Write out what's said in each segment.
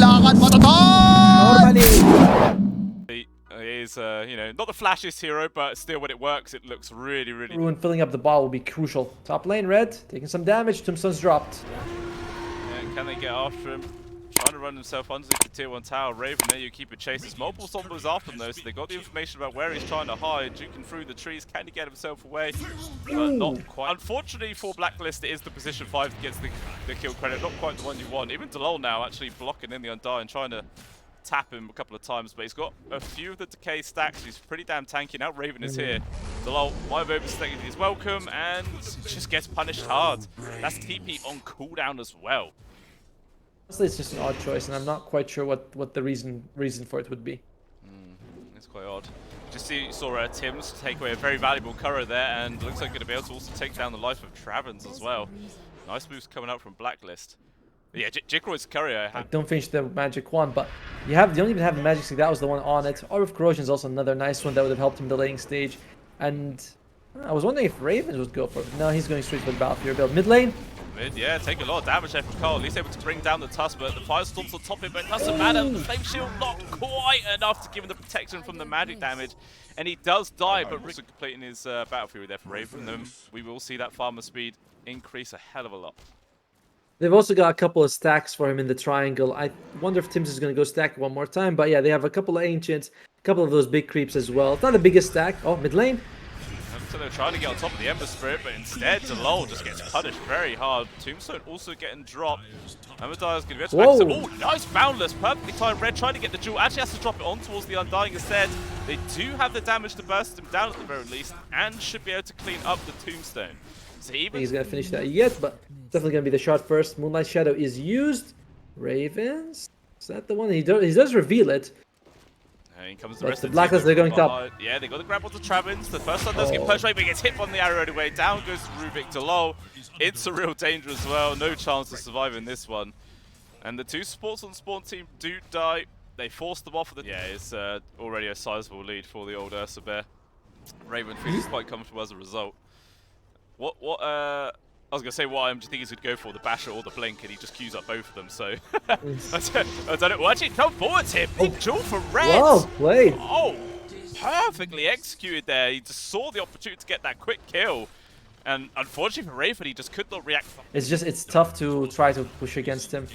lakad matatas! He is, you know, not the flashiest hero, but still when it works, it looks really, really... Ruin filling up the ball will be crucial. Top lane, Red, taking some damage. Tombstone's dropped. Yeah, can they get after him? Trying to run himself underneath the tier 1 tower. Raven there, you keep a chase. There's multiple zombies after him though, so they got the information about where he's trying to hide. Juking through the trees, can he get himself away? But not quite. Unfortunately for Blacklist, it is the position 5 that gets the kill credit. Not quite the one you want. Even Delol now actually blocking in the Undying, trying to tap him a couple of times, but he's got a few of the decay stacks. He's pretty damn tanky. Now Raven is here. Delol might have overstayed his welcome and just gets punished hard. That's TP on cooldown as well. Honestly, it's just an odd choice, and I'm not quite sure what the reason for it would be. It's quite odd. Just saw Tim's take away a very valuable courier there, and looks like going to be able to also take down the life of Travens as well. Nice moves coming out from Blacklist. But yeah, Jikro's courier. Don't finish the magic one, but you don't even have the magic stick. That was the one on it. Orb of Corrosion is also another nice one that would have helped him the laning stage. And I was wondering if Ravens would go for it. No, he's going straight for the Battlefield build. Mid lane. Yeah, take a lot of damage there from Carl. At least able to bring down the Tusk, but the Firestorm's on top of it, but it doesn't matter. The Flame Shield not quite enough to give him the protection from the magic damage. And he does die, but also completing his Battlefield there for Raven. Then we will see that farmer speed increase a hell of a lot. They've also got a couple of stacks for him in the triangle. I wonder if Tim's is going to go stack one more time. But yeah, they have a couple of Ancients, a couple of those big creeps as well. It's not the biggest stack. Oh, mid lane. So they're trying to get on top of the Ember Spirit, but instead Delol just gets punished very hard. Tombstone also getting dropped. Amadiah's going to be able to back. Oh, nice Boundless. Perfectly timed. Red trying to get the jewel. Actually has to drop it on towards the Undying instead. They do have the damage to burst him down at the very least, and should be able to clean up the Tombstone. So even he's going to finish that yet, but definitely going to be the shot first. Moonlight Shadow is used. Ravens? Is that the one? He does reveal it. And comes the rest of the Blacklist, they're going top. Yeah, they got the grab onto Travens. The first one does get pushed away, but gets hit on the arrow anyway. Down goes Rubik to low. It's a real danger as well. No chance to survive in this one. And the two supports on the spawn team do die. They force them off of the... Yeah, it's already a sizable lead for the old Ursa Bear. Raven feels quite comfortable as a result. I was going to say what I think he's going to go for, the Basher or the Blink, and he just queues up both of them, so... I don't know. Well, actually, come forward, Tim. Big jewel for Red. Well played. Oh, perfectly executed there. He just saw the opportunity to get that quick kill. And unfortunately for Raven, he just could not react. It's tough to try to push against him.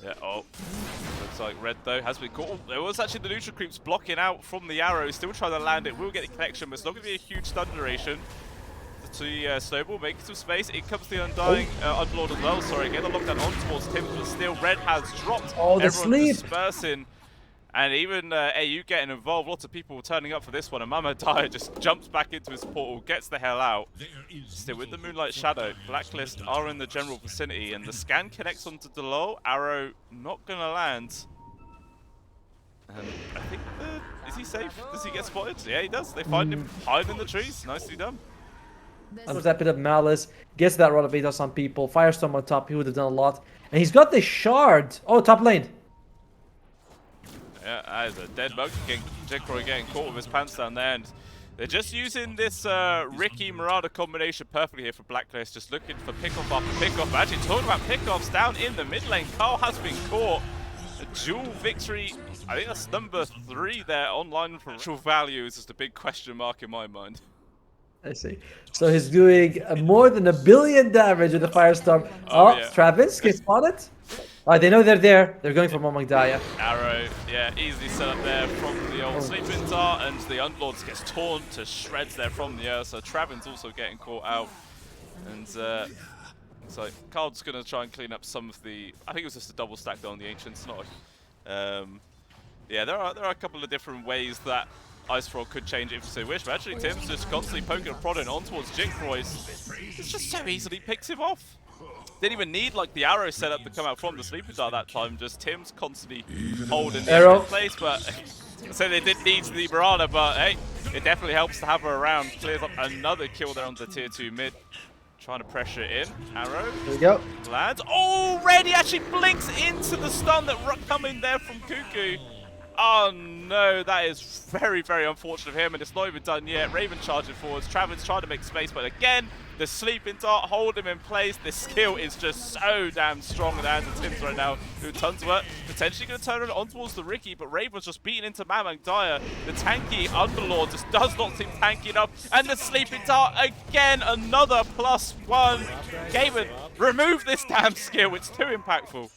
Yeah, looks like Red, though, has been caught. Oh, there was actually the neutral creeps blocking out from the arrow. Still trying to land it. Will get the connection, but it's not going to be a huge stun duration. To Snowball, making some space. In comes the Undying, Unlord as well. Sorry, get the lockdown on towards Tim, but still Red has dropped. Oh, the Everyone sleep. dispersing. And even AU getting involved. Lots of people turning up for this one. And Amadiah just jumps back into his portal, gets the hell out. Still with the Moonlight Shadow. Blacklist are in the general vicinity. And the scan connects onto Delol. Arrow not going to land. And I think, is he safe? Does he get spotted? Yeah, he does. They find him hiding in the trees. Nicely done. That bit of malice, gets that rod of Atos on people. Firestorm on top, he would have done a lot. And he's got the shard. Oh, top lane. Yeah, that is a dead bug. Jikro getting caught with his pants down there. And they're just using this Ricky Marauder combination perfectly here for Blacklist. Just looking for pickoff after pickoff. Actually, talking about pickoffs down in the mid lane. Carl has been caught. A dual victory. I think that's number 3 there online for actual value. Is just a big question mark in my mind. I see. So he's doing more than 1 billion damage with the Firestorm. Oh, yeah. Travis gets spotted. Alright, they know they're there. They're going for Amadiah. Arrow, yeah, easily set up there from the old Sleeping Dart, and the Unlord gets torn to shreds there from the earth. So Travin's also getting caught out. And so Carl's going to try and clean up some of the... I think it was just a double stack though on the Ancients. Not yeah, there are a couple of different ways that Ice Frog could change it if they wish, but actually Tim's just constantly poking and prodding on towards Jikro. It's just so easily picks him off. Didn't even need like the arrow set up to come out from the Sleeping Dart that time, just Tim's constantly holding the arrow in place, but so they did need the Marauder, but hey, it definitely helps to have her around. Clears up another kill there on the tier 2 mid. Trying to pressure it in. Arrow. There we go. Lands. Oh, Red, he actually blinks into the stun that coming there from Cuckoo. Oh no, that is very, very unfortunate of him, and it's not even done yet. Raven charging forwards. Travin's trying to make space, but again, the sleeping dart hold him in place. This skill is just so damn strong in the hands of Tims right now, who tons of work. Potentially going to turn it on towards the Ricky, but Raven's just beaten into Mamang Dyer. The tanky Underlord just does not seem tanky enough, and the sleeping dart again, another +1. Gaben, remove this damn skill. It's too impactful.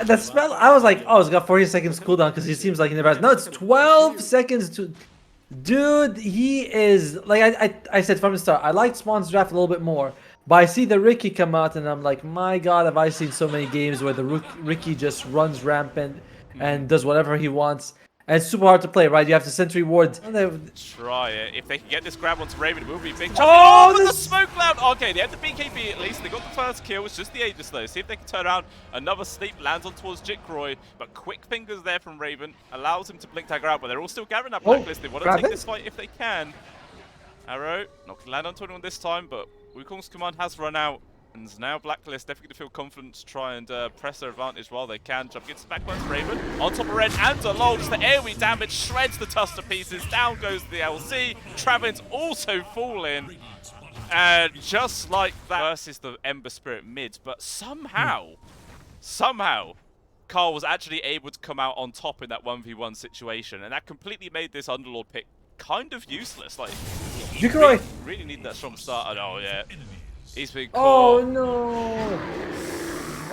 The spell, I was like, oh, it's got 40 seconds cooldown because he seems like he never has. No, it's 12 seconds to... Dude, he is... Like I said from the start, I liked Spawn's draft a little bit more. But I see the Ricky come out and I'm like, my god, have I seen so many games where the Ricky just runs rampant and does whatever he wants. And it's super hard to play, right? You have to sentry ward. Try it. If they can get this grab onto Raven, it will be big. Oh, with the smoke cloud! Okay, they have the BKB at least. They got the first kill. It's just the Aegis though. See if they can turn around. Another sleep lands on towards Jikroy. But quick fingers there from Raven allows him to blink tagger out. But they're all still gathering that blacklist. They want to take this fight if they can. Arrow, not going to land onto anyone this time, but Wukong's command has run out. And now Blacklist definitely going to feel confident to try and press their advantage while they can. Jump gets back onto Raven. On top of Red and Alol, just the AoE damage shreds the Tusk to pieces. Down goes the LC. Travin's also falling. And just like that versus the Ember Spirit mid. But somehow, Carl was actually able to come out on top in that 1v1 situation. And that completely made this Underlord pick kind of useless. Like, you really need that strong start. Oh, yeah. He's been caught. Oh no!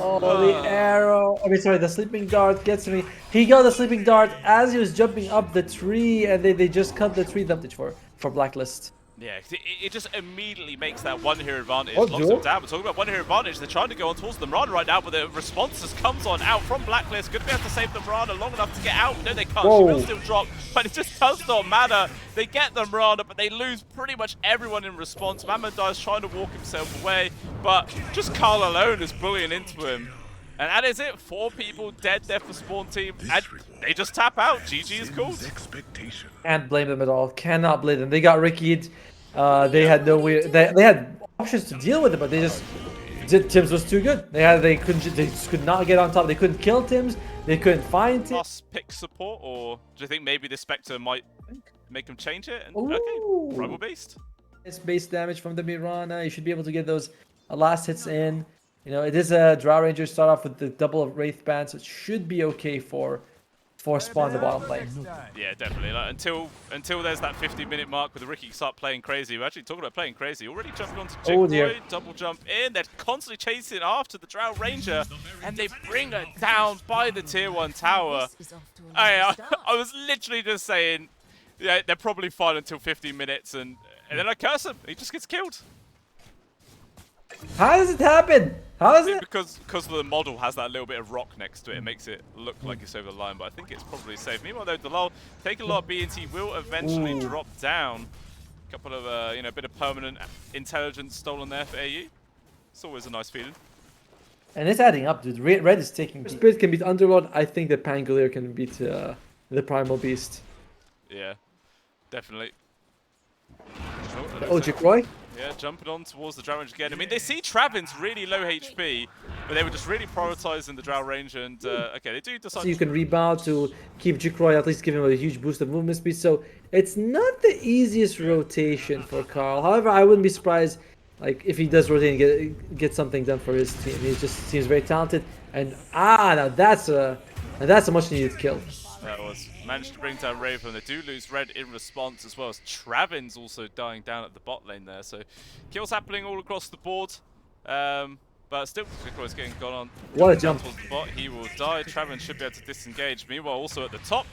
Oh, the arrow. I mean, sorry, the sleeping dart gets me. He got the sleeping dart as he was jumping up the tree, and they just cut the tree damage for Blacklist. Yeah, it just immediately makes that one hero advantage. Locks them down. We're talking about one hero advantage. They're trying to go on towards the Mirana right now, but the response just comes on out from Blacklist. Could be able to save the Mirana long enough to get out. No, they can't. She will still drop, but it just does not matter. They get the Mirana, but they lose pretty much everyone in response. Mamandai is trying to walk himself away, but just Carl alone is bullying into him. And that is it. 4 people dead there for Spawn team, and they just tap out. GG is called. Can't blame them at all. Cannot blame them. They got Ricky'd. They had no way. They had options to deal with it, but they just Tims was too good. They just could not get on top. They couldn't kill Tims. They couldn't find Tims. Plus pick support, or do you think maybe the Spectre might make them change it? And, okay, rival based. It's base damage from the Mirana. You should be able to get those last hits in. You know, it is a Drow Ranger. Start off with the double of Wraith Band, so it should be okay for Spawn the bottom lane. Yeah, definitely. Like, until there's that 50-minute mark where the Ricky start playing crazy. We're actually talking about playing crazy. Already jumping onto Jikroy, double jump in. They're constantly chasing after the Drow Ranger, and they bring her down by the tier 1 tower. I was literally just saying, yeah, they're probably fine until 15 minutes, and then I curse him. He just gets killed. How does it happen? How is it? Because the model has that little bit of rock next to it, it makes it look like it's over the line, but I think it's probably safe. Meanwhile, though, Dalal taking a lot of BNT will eventually drop down. A couple of, you know, a bit of permanent intelligence stolen there for AU. It's always a nice feeling. And it's adding up, dude. Red is taking. Spirit can beat Underlord. I think that Pangolier can beat the Primal Beast. Yeah, definitely. Oh, Jikroy? Yeah, jumping on towards the Drow Ranger again. I mean, they see Travin's really low HP, but they were just really prioritizing the Drow Ranger, and okay, they do decide. So you can rebound to keep Jikroy, at least give him a huge boost of movement speed. So it's not the easiest rotation for Carl. However, I wouldn't be surprised, like, if he does rotate and get something done for his team. He just seems very talented, and now that's a much needed kill. That was managed to bring down Raven. They do lose Red in response, as well as Travin's also dying down at the bot lane there. So kills happening all across the board. But still, Jikroy's getting gone on. What a jump. Towards the bot. He will die. Travin should be able to disengage. Meanwhile, also at the top,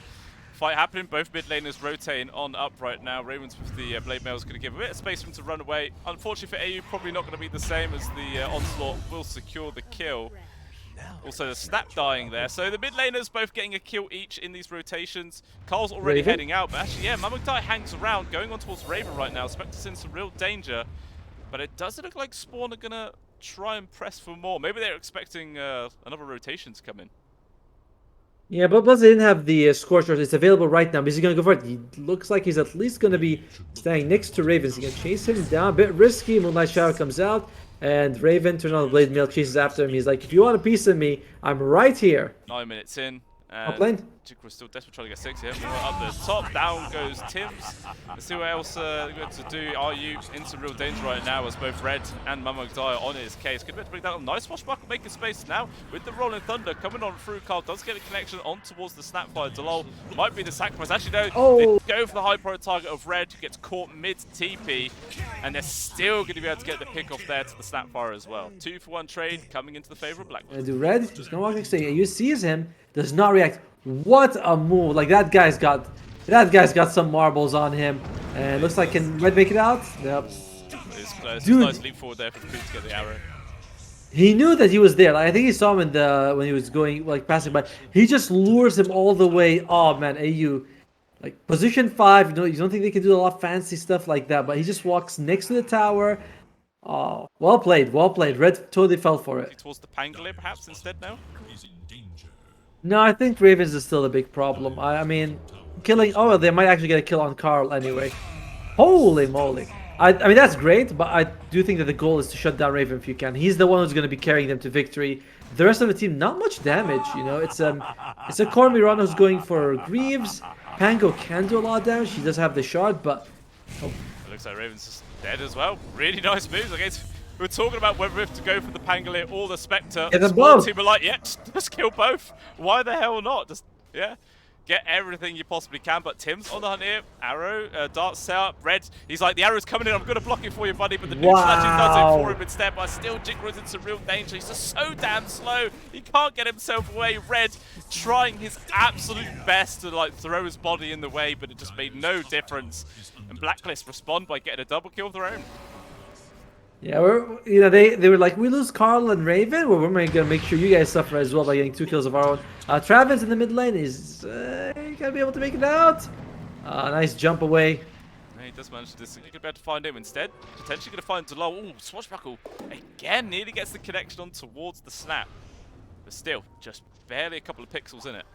fight happening. Both mid laners rotating on up right now. Ravens with the Blade Mail is going to give a bit of space for him to run away. Unfortunately for AU, probably not going to be the same, as the Onslaught will secure the kill. Also, the Snap dying there. So the mid laners both getting a kill each in these rotations. Carl's already heading out, but actually, yeah, Mamukdai hangs around, going on towards Raven right now. Spectre's in some real danger, but it doesn't look like Spawn are going to try and press for more. Maybe they're expecting another rotation to come in. Yeah, but plus they didn't have the Scorcher. It's available right now. Is he going to go for it? He looks like he's at least going to be standing next to Raven. He's going to chase him down. A bit risky. Moonlight Shadow comes out. And Raven turns on the Blade Mail, chases after him. He's like, if you want a piece of me, I'm right here. 9 minutes in. Up lane. Jigro's still desperate trying to get 6 here. Up the top, down goes Tims. Let's see what else they're going to do. RU in some real danger right now as both Red and Mammoth Die on his case. Could be able to bring down a nice swashbuckle, making space now with the Rolling Thunder coming on through. Carl does get a connection on towards the Snapfire. Delol might be the sacrifice. Actually, no, they go for the high pro target of Red, who gets caught mid TP, and they're still going to be able to get the pick off there to the Snapfire as well. 2-for-1 trade coming into the favor of Blacklist. Do Red, just gonna walk next to you. You sees him, does not react. What a move! Like that guy's got some marbles on him, and looks like can Red make it out? Yep. It's close. Dude. Nice leap forward there for the to get the arrow. He knew that he was there. Like, I think he saw him in the when he was going like passing by. He just lures him all the way. Oh man, AU, like position 5. You know, you don't think they can do a lot of fancy stuff like that, but he just walks next to the tower. Oh, well played, well played. Red totally fell for it. Towards the Pangolin perhaps instead now. No, I think Ravens is still a big problem. I mean, killing. Oh, they might actually get a kill on Carl anyway. Holy moly! I mean that's great, but I do think that the goal is to shut down Raven if you can. He's the one who's going to be carrying them to victory. The rest of the team, not much damage. You know, it's a Cormiran who's going for Greaves. Pango can do a lot of damage. He does have the shard, but It looks like Raven's just dead as well. Really nice moves. Okay, we're talking about whether we have to go for the Pangolier or the Spectre. Get them The both. team are like, yeah, just kill both. Why the hell not? Just, yeah, get everything you possibly can. But Tim's on the hunt here. Arrow, dart set up. Red, he's like, the arrow's coming in. I'm going to block it for you, buddy. But the neutral actually does it for him instead. But still, Jiggro's in some real danger. He's just so damn slow. He can't get himself away. Red trying his absolute best to like throw his body in the way, but it just made no difference. And Blacklist respond by getting a double kill of their own. yeah, they were like, we lose Carl and Raven. Well, we're gonna make sure you guys suffer as well by getting 2 kills of our own. Travis in the mid lane is gonna be able to make it out. Nice jump away. He does manage to you could be able to find him instead. Potentially going to find Delol. Ooh, Swashbuckle again nearly gets the connection on towards the snap, but still just barely a couple of pixels in it.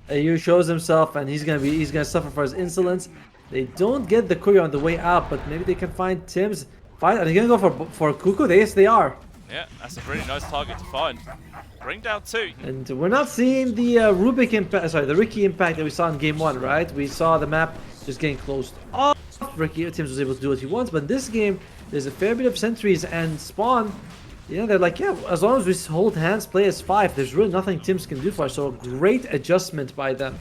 AU shows himself, and he's gonna suffer for his insolence. They don't get the courier on the way out, but maybe they can find Tim's. Are they gonna go for Cuckoo? Yes, they are. Yeah, that's a really nice target to find. Bring down 2. And we're not seeing the Rubik impact. Sorry, the Ricky impact that we saw in game 1, right? We saw the map just getting closed off. Ricky Tims was able to do what he wants, but in this game, there's a fair bit of sentries and spawn. You know, they're like, yeah, as long as we hold hands, play as 5, there's really nothing Tims can do for us. So a great adjustment by them.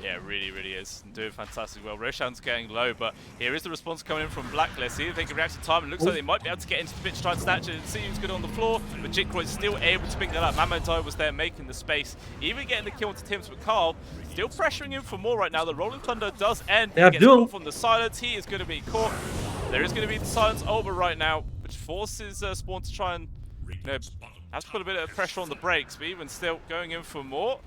Yeah, it really is. Doing fantastic well. Roshan's getting low, but here is the response coming in from Blacklist. See if they can react in time. It looks like they might be able to get into the pitch, try and snatch it and see who's good on the floor. But Jigro is still able to pick that up. Mamantai was there making the space, even getting the kill onto Tims, but Carl still pressuring him for more right now. The Rolling Thunder does end. Yeah, He gets caught from the silence. He is going to be caught. There is going to be the silence over right now, which forces Spawn to try and, you know, have to put a bit of pressure on the brakes, but even still going in for more.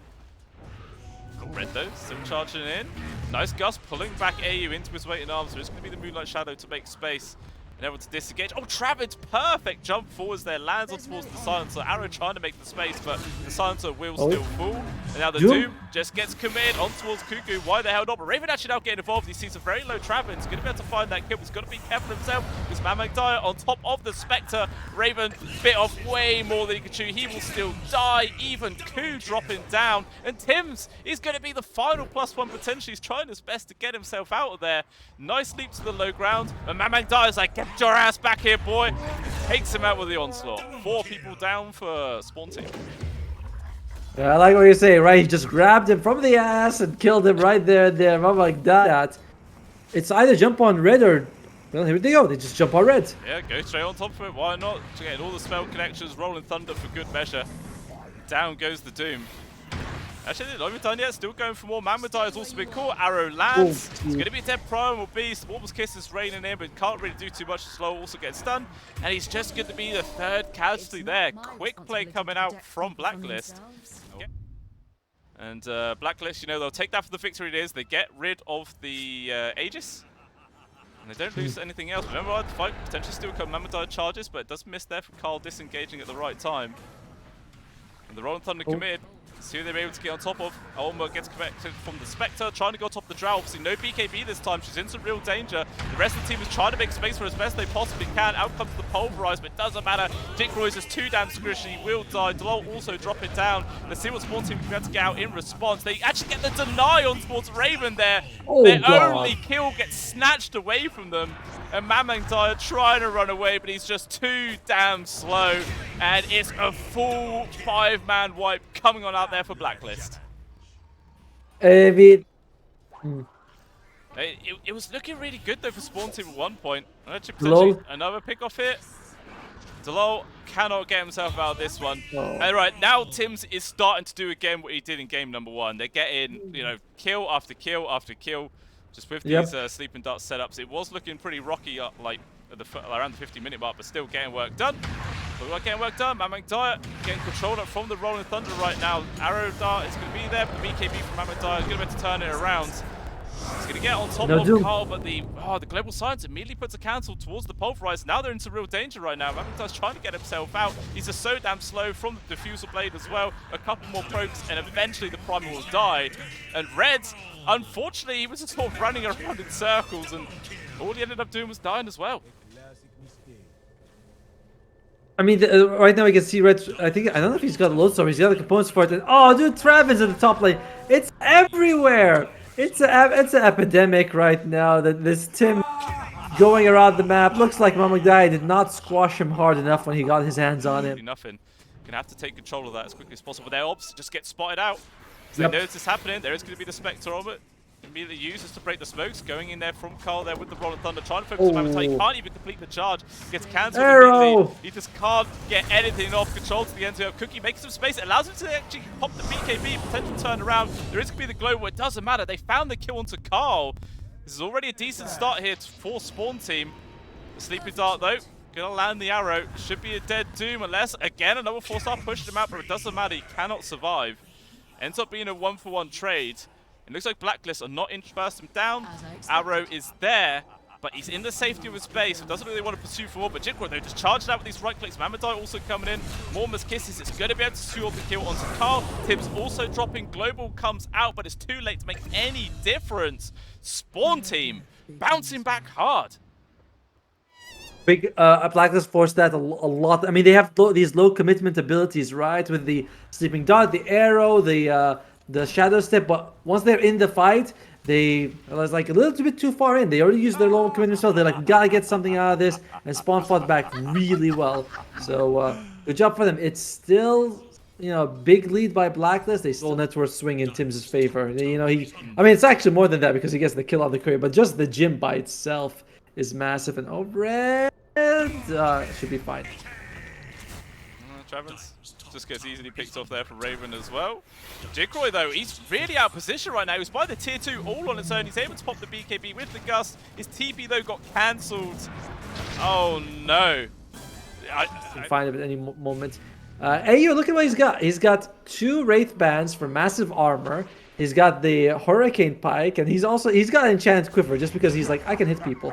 Red though, still charging in. Nice Gus pulling back AU into his waiting arms. So it's going to be the Moonlight Shadow to make space and able to disengage. Oh, Travis, perfect jump forwards there. Lands on towards the Silencer. Arrow trying to make the space, but the Silencer will still fall. And now the Doom just gets committed on towards Cuckoo. Why the hell not? But Raven actually now getting involved. He sees a very low Travis. He's going to be able to find that kill. He's got to be careful himself because Mamak Dyer on top of the Spectre. Raven bit off way more than he could chew. He will still die. Even Koo dropping down. And Tims is going to be the final +1 potentially. He's trying his best to get himself out of there. Nice leap to the low ground. And Mamak Dyer's like, get your ass back here, boy. Takes him out with the onslaught. 4 people down for Spawn Team. Yeah, I like what you say, right? He just grabbed him from the ass and killed him right there and there. I'm like that. It's either jump on Red or, well, here they go. They just jump on Red. Yeah, go straight on top of it. Why not? Getting all the spell connections, Rolling Thunder for good measure. Down goes the Doom. Actually, they're not even done yet. Still going for more. Mamadai has also been caught. Arrow lands. It's going to be a dead Primal Beast. Warp's Kiss is raining in, but can't really do too much. Slow also gets stunned. And he's just going to be the 3rd casualty there. Quick play coming out from Blacklist. Okay. And Blacklist, you know, they'll take that for the victory it is. They get rid of the Aegis. And they don't lose anything else. Remember, the fight potentially still come. Mamadai charges, but it does miss there from Carl disengaging at the right time. And the Rolling Thunder committed. See who they're able to get on top of. Otomo gets connected from the Spectre, trying to go on top of the Drow. Obviously, no BKB this time. She's in some real danger. The rest of the team is trying to make space for as best they possibly can. Out comes the Pulverize, but it doesn't matter. Jicroy is just too damn squishy. He will die. Delol also drop it down. Let's see what Spawn team can be able to get out in response. They actually get the deny on towards Raven there. Their only kill gets snatched away from them. And Mamangdaya trying to run away, but he's just too damn slow. And it's a full 5-man wipe coming on out there for Blacklist. It was looking really good though for Spawn team at one point. Delol. Another pick off here. Delol cannot get himself out of this one. Oh. And right, now Tims is starting to do again what he did in game number 1. They're getting, you know, kill after kill after kill. Just with these sleeping dart setups, it was looking pretty rocky, like at around the 50-minute mark, but still getting work done. But we're getting work done. Mamangdaya getting controlled up from the Rolling Thunder right now. Arrow dart is going to be there, but the BKB from Mamangdaya is going to be able to turn it around. He's going to get on top of Carl, but the Global Science immediately puts a cancel towards the Pulverize. Now they're into real danger right now. Mamangdaya's trying to get himself out. He's just so damn slow from the Diffusal Blade as well. A couple more pokes, and eventually the Primal will die. And Red, unfortunately, he was just sort of running around in circles, and all he ended up doing was dying as well. I mean, right now we can see Red. I don't know if he's got a Lodestorm. He's got the components for it. And, oh, dude, Travis at the top lane. It's everywhere. It's an epidemic right now. That this Tim going around the map looks like Mamangdaya did not squash him hard enough when he got his hands on him. Nothing. Gonna have to take control of that as quickly as possible. Their ops just get spotted out. So they notice this happening. There is going to be the Spectre on it. Immediately uses to break the smokes. Going in there from Carl there with the Rolling Thunder. Trying to focus on Mamangdaya. He can't even complete the charge. Gets cancelled immediately. He just can't get anything off. Control to the end of Cookie. Makes some space. It allows him to actually pop the BKB. Potential turnaround. There is going to be the global. It doesn't matter. They found the kill onto Carl. This is already a decent start here for Spawn team. The Sleeping Dart though. Gonna land the arrow. Should be a dead doom unless, again, another 4-star pushed him out. But it doesn't matter. He cannot survive. Ends up being a 1-for-1 trade. It looks like Blacklist are not interested him down. Arrow is there, but he's in the safety of his base. So doesn't really want to pursue for more. But Jicroy, though, just charged out with these right clicks. Mamangdaya also coming in. Morma's kisses. It's going to be able to secure the kill onto Carl. Tibbs also dropping. Global comes out, but it's too late to make any difference. Spawn team bouncing back hard. Big Blacklist forced that a lot. I mean, they have these low commitment abilities, right? With the Sleeping Dart, the Arrow, the Shadow Step. But once they're in the fight, they was like a little bit too far in. They already used their low commitment spell. They're like, we gotta get something out of this. And Spawn fought back really well. So good job for them. It's still, you know, big lead by Blacklist. They still net worth swing in Tim's favor. You know, I mean, it's actually more than that because he gets the kill on the courier. But just the gym by itself is massive. And Red should be fine. Travis just gets easily picked off there from Raven as well. Jicroy though, he's really out of position right now. He's by the tier 2 all on its own. He's able to pop the BKB with the Gust. His TP though got cancelled. Oh no. Can find him at any moment. Ayo, look at what he's got. He's got 2 Wraith Bands for massive armor. He's got the Hurricane Pike, and he's got an Enchanted Quiver just because he's like, I can hit people.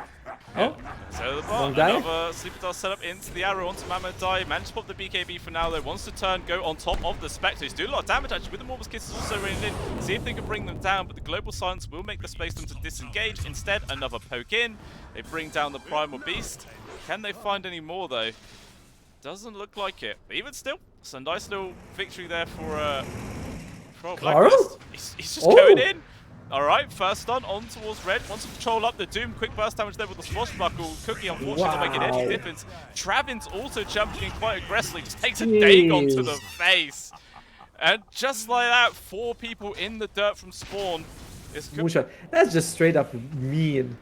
Yeah. So the bot, another Sleeping Dart set up into the arrow onto Mamangdaya. Managed to pop the BKB for now though. Wants to go on top of the Spectre. He's doing a lot of damage actually with the Morpheus Kisses also raining in. See if they can bring them down, but the Global Silence will make the space for them to disengage. Instead, another poke in. They bring down the Primal Beast. Can they find any more though? Doesn't look like it. But even still, it's a nice little victory there for Blacklist. He's just going in. Alright, first stun on towards Red. Wants to control up the Doom. Quick burst damage there with the Swashbuckle. Cookie, unfortunately, not making any difference. Travin's also jumping in quite aggressively. Just takes a Dagon to the face. And just like that, 4 people in the dirt from Spawn. That's just straight up mean.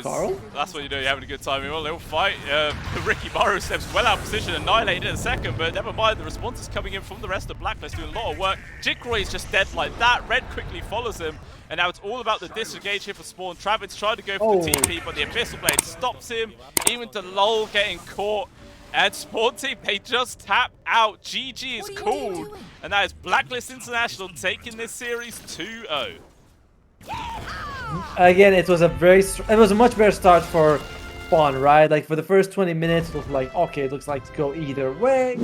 Carl? That's what you do, you're having a good time. A little fight. Ricky Morrow steps well out of position, annihilated in a second, but never mind, the response is coming in from the rest of Blacklist, doing a lot of work. Jicroy is just dead like that. Red quickly follows him, and now it's all about the disengage here for Spawn. Travis tried to go for the TP, but the Abyssal Blade stops him. Even Delol getting caught. And Spawn team, they just tap out. GG is called. And that is Blacklist International taking this series 2-0. Again, it was a much better start for Spawn, right? Like for the first 20 minutes, it looked like, okay, it looks like to go either way.